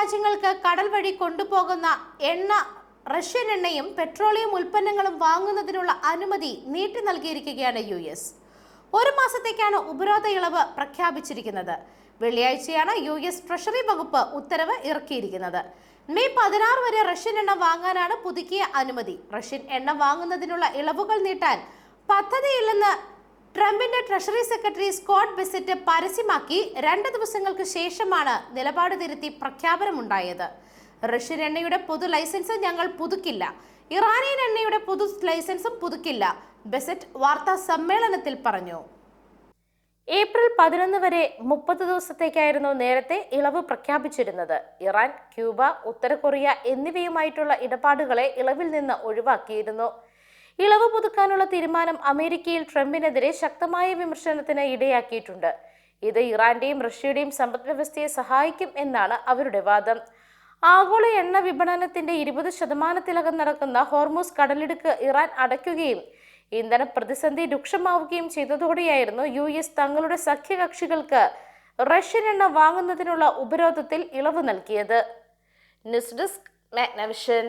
രാജ്യങ്ങൾക്ക് കടൽ വഴി കൊണ്ടുപോകുന്ന എണ്ണ, റഷ്യൻ എണ്ണയും പെട്രോളിയം ഉൽപ്പന്നങ്ങളും വാങ്ങുന്നതിനുള്ള അനുമതി നീട്ടി നൽകിയിരിക്കുകയാണ് US. ഒരു മാസത്തേക്കാണ് ഉപരോധ ഇളവ് പ്രഖ്യാപിച്ചിരിക്കുന്നത്. വെള്ളിയാഴ്ചയാണ് US ട്രഷറി വകുപ്പ് ഉത്തരവ് ഇറക്കിയിരിക്കുന്നത്. മെയ് 16 വരെ റഷ്യൻ എണ്ണ വാങ്ങാനാണ് പുതുക്കിയ അനുമതി. റഷ്യൻ എണ്ണ വാങ്ങുന്നതിനുള്ള ഇളവുകൾ നീട്ടാൻ പദ്ധതിയില്ലെന്ന് ട്രംപിന്റെ ട്രഷറി സെക്രട്ടറി സ്കോട്ട് ബെസറ്റ് പരസ്യമാക്കി 2 ദിവസങ്ങൾക്ക് ശേഷമാണ് നിലപാട് തിരുത്തി പ്രഖ്യാപനമുണ്ടായത്. റഷ്യൻ എണ്ണയുടെ പൊതു ലൈസൻസ് ഞങ്ങൾ പുതുക്കില്ല, ഇറാനിയൻ എണ്ണയുടെ പൊതു ലൈസൻസും പുതുക്കില്ല, ബെസറ്റ് വാർത്താ സമ്മേളനത്തിൽ പറഞ്ഞു. ഏപ്രിൽ 11 വരെ 30 ദിവസത്തേക്കായിരുന്നു നേരത്തെ ഇളവ് പ്രഖ്യാപിച്ചിരുന്നത്. ഇറാൻ, ക്യൂബ, ഉത്തര കൊറിയ എന്നിവയുമായിട്ടുള്ള ഇടപാടുകളെ ഇളവിൽ നിന്ന് ഒഴിവാക്കിയിരുന്നു. ഇളവ് പുതുക്കാനുള്ള തീരുമാനം അമേരിക്കയിൽ ട്രംപിനെതിരെ ശക്തമായ വിമർശനത്തിന് ഇടയാക്കിയിട്ടുണ്ട്. ഇത് ഇറാന്റെയും റഷ്യയുടെയും സമ്പദ്വ്യവസ്ഥയെ സഹായിക്കും എന്നാണ് അവരുടെ വാദം. ആഗോള എണ്ണ വിപണനത്തിന്റെ 20% നടക്കുന്ന ഹോർമൂസ് കടലിടുക്ക് ഇറാൻ അടയ്ക്കുകയും ഇന്ധന പ്രതിസന്ധി രൂക്ഷമാവുകയും ചെയ്തതോടെയായിരുന്നു US തങ്ങളുടെ സഖ്യകക്ഷികൾക്ക് റഷ്യൻ എണ്ണ വാങ്ങുന്നതിനുള്ള ഉപരോധത്തിൽ ഇളവ് നൽകിയത്. News desk, Magnavision.